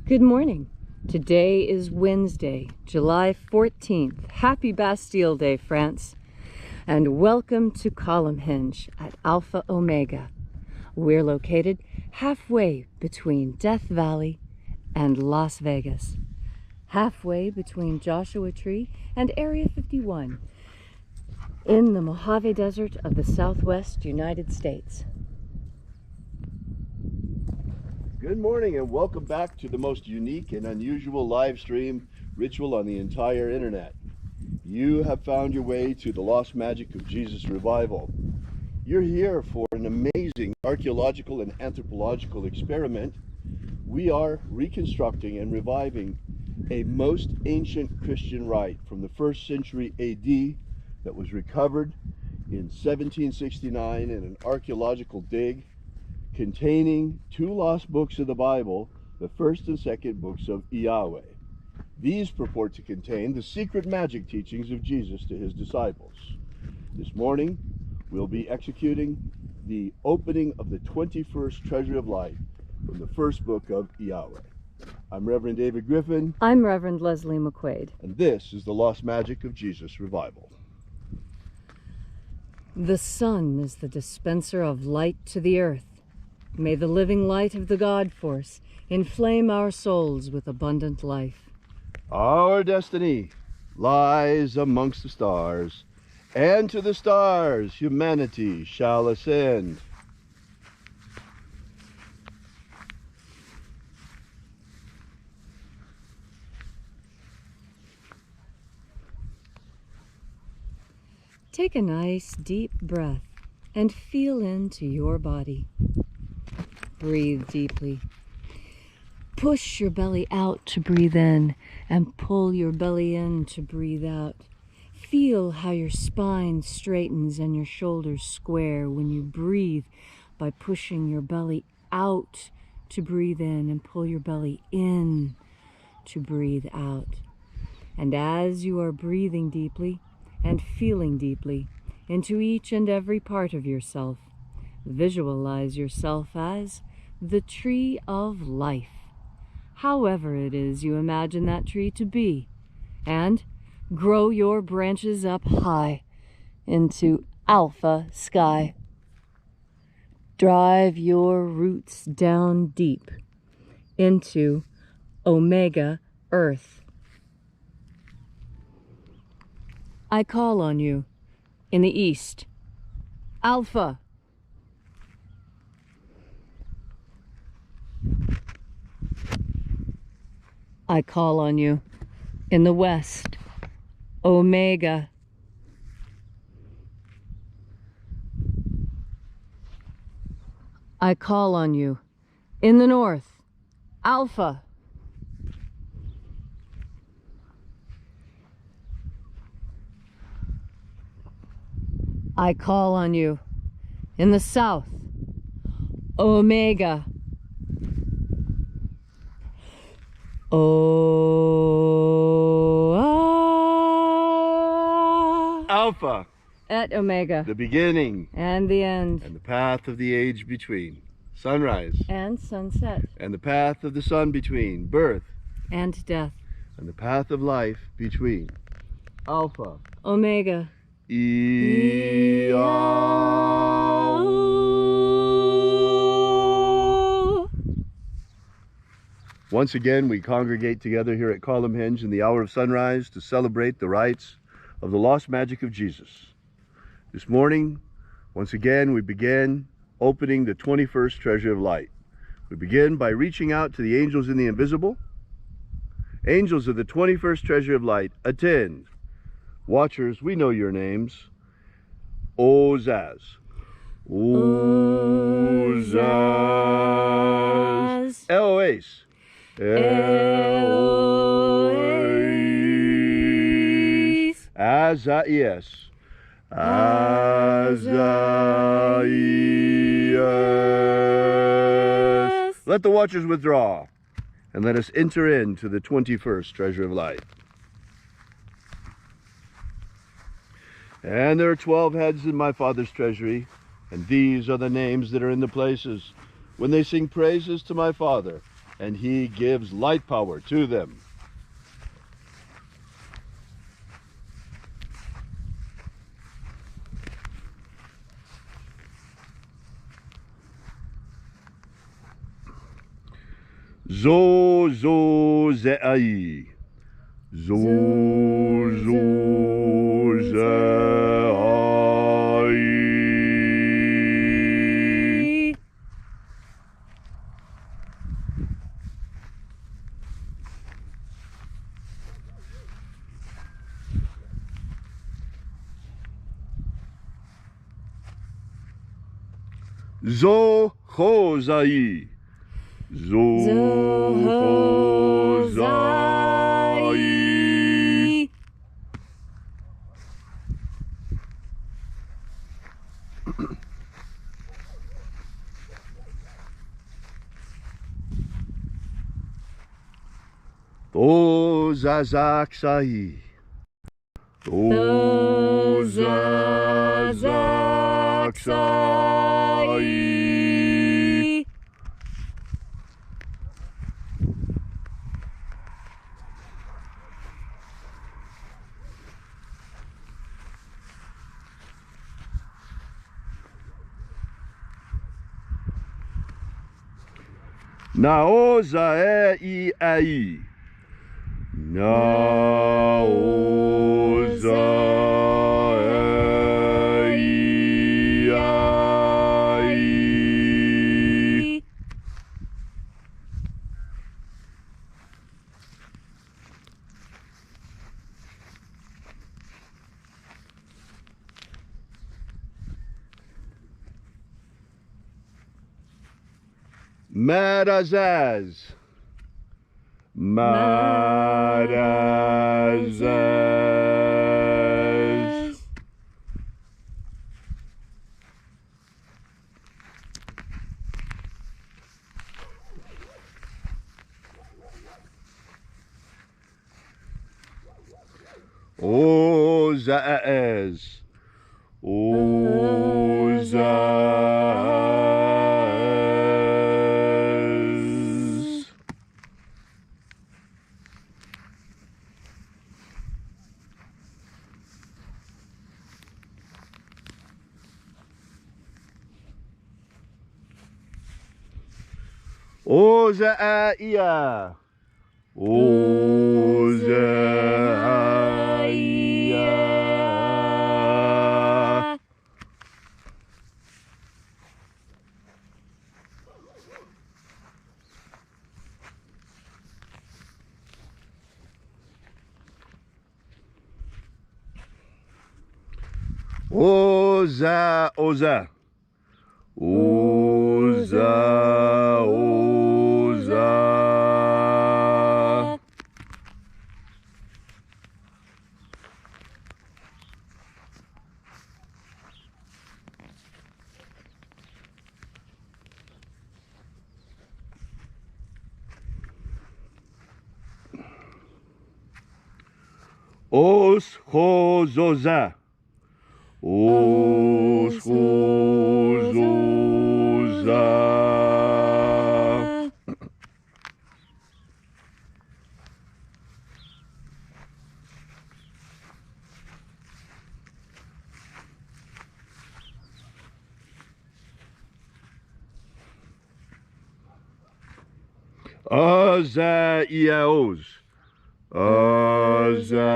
Good morning. Today is Wednesday, July 14th. Happy Bastille Day, France. And welcome to Column Hinge at Alpha Omega. We're located halfway between Death Valley and Las Vegas. Halfway between Joshua Tree and Area 51 in the Mojave Desert of the Southwest United States. Good morning and welcome back to the most unique and unusual live stream ritual on the entire internet. You have found your way to the Lost Magic of Jesus revival. You're here for an amazing archaeological and anthropological experiment. We are reconstructing and reviving a most ancient Christian rite from the 1st century AD that was recovered in 1769 in an archaeological dig containing 2 lost books of the Bible, the 1st and 2nd books of Yahweh. These purport to contain the secret magic teachings of Jesus to his disciples. This morning, we'll be executing the opening of the 21st Treasure of Light from the 1st book of Yahweh. I'm Reverend David Griffin. I'm Reverend Leslie McQuaid. And this is the Lost Magic of Jesus revival. The sun is the dispenser of light to the earth. May the living light of the God Force inflame our souls with abundant life. Our destiny lies amongst the stars, and to the stars humanity shall ascend. Take a nice deep breath and feel into your body. Breathe deeply. Push your belly out to breathe in and pull your belly in to breathe out. Feel how your spine straightens and your shoulders square when you breathe by pushing your belly out to breathe in and pull your belly in to breathe out. And as you are breathing deeply and feeling deeply into each and every part of yourself, visualize yourself as the tree of life, however it is you imagine that tree to be, and grow your branches up high into alpha sky. Drive your roots down deep into omega earth. I call on you in the east, alpha. I call on you in the west, omega. I call on you in the north, alpha. I call on you in the south, omega. Alpha. At omega. The beginning. And the end. And the path of the age between. Sunrise. And sunset. And the path of the sun between. Birth. And death. And the path of life between. Alpha. Omega. Once again, we congregate together here at Column Hinge in the hour of sunrise to celebrate the rites of the lost magic of Jesus. This morning, once again, we begin opening the 21st Treasure of Light. We begin by reaching out to the angels in the invisible. Angels of the 21st Treasure of Light, attend. Watchers, we know your names. Ozaz. Ozaz. Eloise. Eloise. Azaias. Azaias. Let the watchers withdraw, and let us enter into the 21st Treasure of Light. And there are 12 heads in my Father's treasury, and these are the names that are in the places when they sing praises to my Father and he gives light power to them. Zo zo ze'ai. Zo zo ze'ai. Zo ho zai. Zohozai. Ozazaksai. Ozazaksai. Naozaei. Naozaei. Marazaz. Marazaz. Ozaaz. Ozaaz. Ozaia. Ozaia. Oza, oza. Oza, oza. Os hozoza. Os hozoza. Azaiaos. Azaiaos.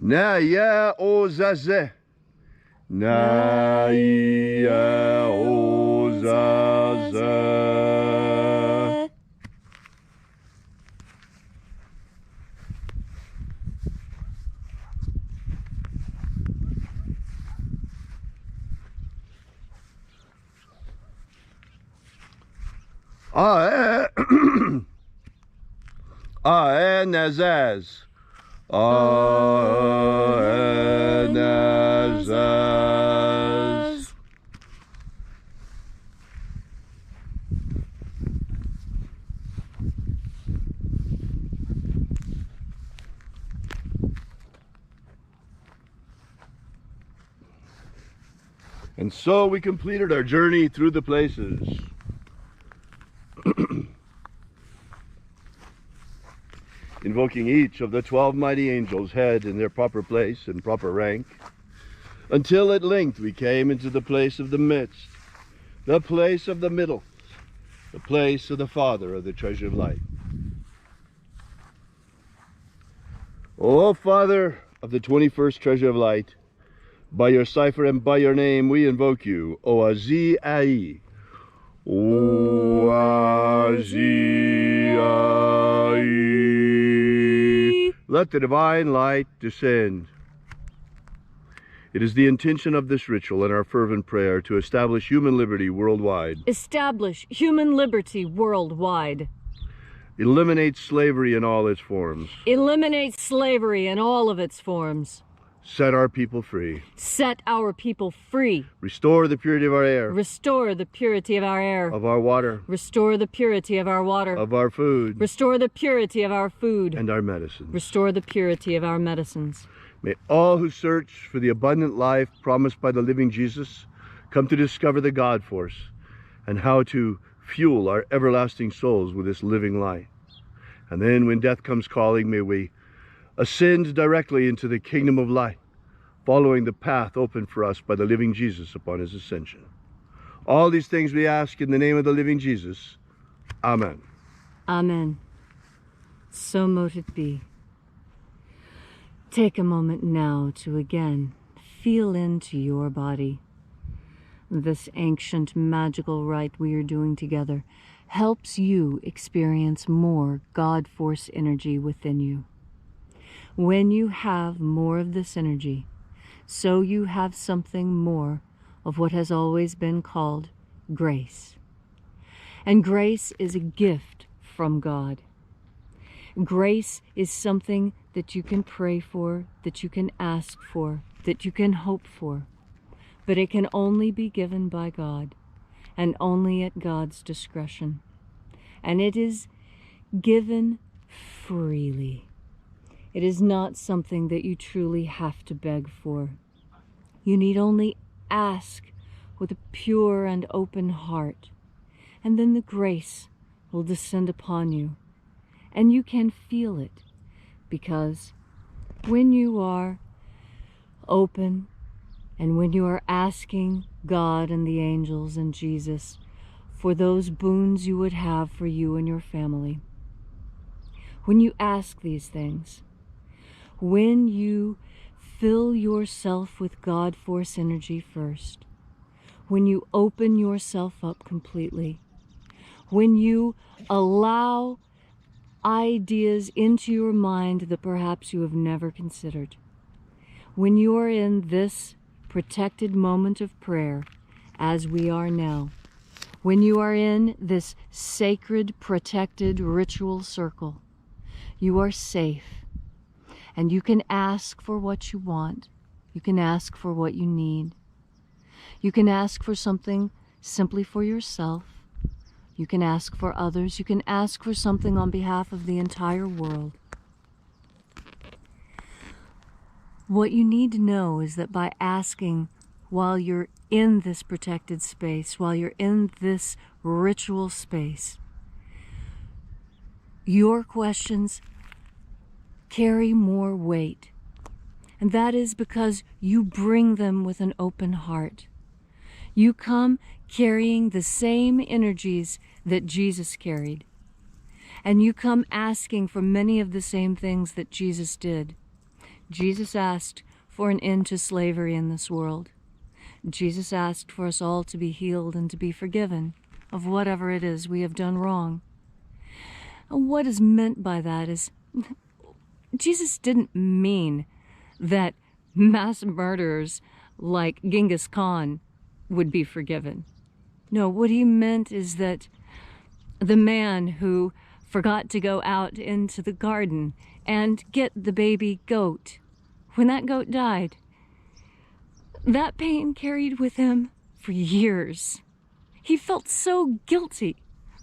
Naya ozaze. Naya ozaze. Aenazaz. Aenazaz. And so we completed our journey through the places. Invoking each of the 12 mighty angels' head in their proper place and proper rank, until at length we came into the place of the midst, the place of the middle, the place of the Father of the treasure of light. O Father of the 21st treasure of light, by your cipher and by your name we invoke you, Oazi Ai. Oazi Ai. Let the divine light descend. It is the intention of this ritual and our fervent prayer to establish human liberty worldwide. Establish human liberty worldwide. Eliminate slavery in all its forms. Eliminate slavery in all of its forms. Set our people free. Set our people free. Restore the purity of our air. Restore the purity of our air. Of our water. Restore the purity of our water. Of our food. Restore the purity of our food. And our medicines. Restore the purity of our medicines. May all who search for the abundant life promised by the living Jesus come to discover the God force and how to fuel our everlasting souls with this living light. And then when death comes calling, may we ascend directly into the kingdom of light, following the path opened for us by the living Jesus upon his ascension. All these things we ask in the name of the living Jesus. Amen. Amen. So mote it be. Take a moment now to again feel into your body. This ancient magical rite we are doing together helps you experience more God force energy within you. When you have more of this energy, so you have something more of what has always been called grace. And grace is a gift from God. Grace is something that you can pray for, that you can ask for, that you can hope for. But it can only be given by God, and only at God's discretion. And it is given freely. It is not something that you truly have to beg for. You need only ask with a pure and open heart, and then the grace will descend upon you. And you can feel it, because when you are open and when you are asking God and the angels and Jesus for those boons you would have for you and your family, when you ask these things, when you fill yourself with God force energy first, when you open yourself up completely, when you allow ideas into your mind that perhaps you have never considered, when you are in this protected moment of prayer, as we are now, when you are in this sacred, protected ritual circle, you are safe. And you can ask for what you want. You can ask for what you need. You can ask for something simply for yourself. You can ask for others. You can ask for something on behalf of the entire world. What you need to know is that by asking while you're in this protected space, while you're in this ritual space, your questions carry more weight. And that is because you bring them with an open heart. You come carrying the same energies that Jesus carried. And you come asking for many of the same things that Jesus did. Jesus asked for an end to slavery in this world. Jesus asked for us all to be healed and to be forgiven of whatever it is we have done wrong. And what is meant by that is, Jesus didn't mean that mass murderers like Genghis Khan would be forgiven. No, what he meant is that the man who forgot to go out into the garden and get the baby goat, when that goat died, that pain carried with him for years. He felt so guilty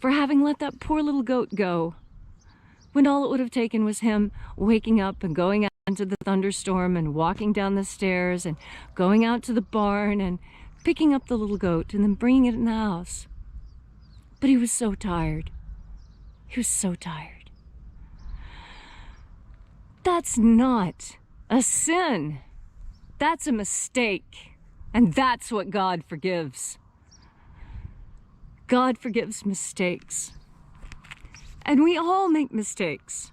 for having let that poor little goat go, when all it would have taken was him waking up and going out into the thunderstorm and walking down the stairs and going out to the barn and picking up the little goat and then bringing it in the house. But he was so tired. He was so tired. That's not a sin. That's a mistake. And that's what God forgives. God forgives mistakes. And we all make mistakes.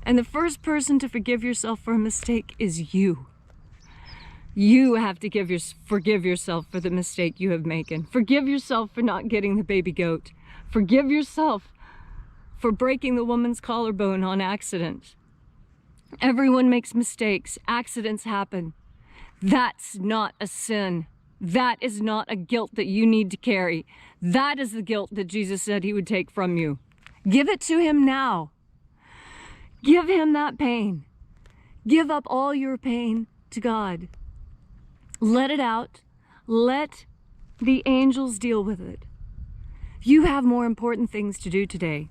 And the first person to forgive yourself for a mistake is you. You have to forgive yourself for the mistake you have made. Forgive yourself for not getting the baby goat. Forgive yourself for breaking the woman's collarbone on accident. Everyone makes mistakes. Accidents happen. That's not a sin. That is not a guilt that you need to carry. That is the guilt that Jesus said he would take from you. Give it to him now. Give him that pain. Give up all your pain to God. Let it out. Let the angels deal with it. You have more important things to do today.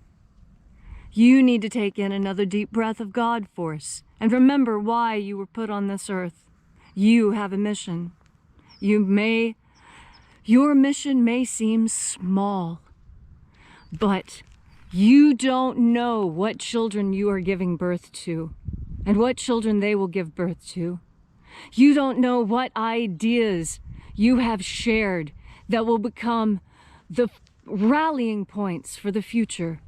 You need to take in another deep breath of God force and remember why you were put on this earth. You have a mission. Your mission may seem small, but you don't know what children you are giving birth to and what children they will give birth to. You don't know what ideas you have shared that will become the rallying points for the future.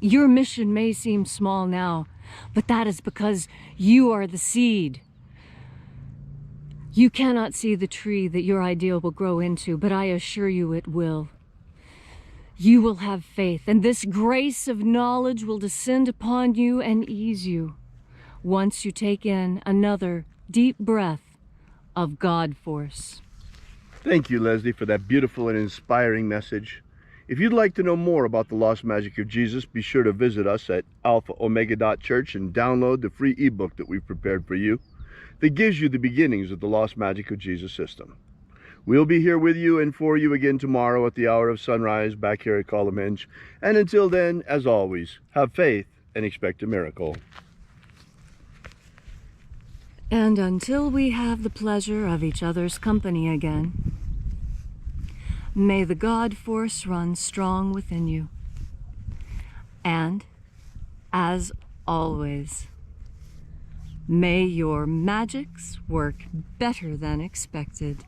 Your mission may seem small now, but that is because you are the seed. You cannot see the tree that your idea will grow into, but I assure you it will. You will have faith, and this grace of knowledge will descend upon you and ease you once you take in another deep breath of God force. Thank you, Leslie, for that beautiful and inspiring message. If you'd like to know more about the lost magic of Jesus, be sure to visit us at alphaomega.church and download the free ebook that we've prepared for you that gives you the beginnings of the lost magic of Jesus system. We'll be here with you and for you again tomorrow at the hour of sunrise back here at Column Hinge. And until then, as always, have faith and expect a miracle. And until we have the pleasure of each other's company again, may the God force run strong within you. And, as always, may your magics work better than expected.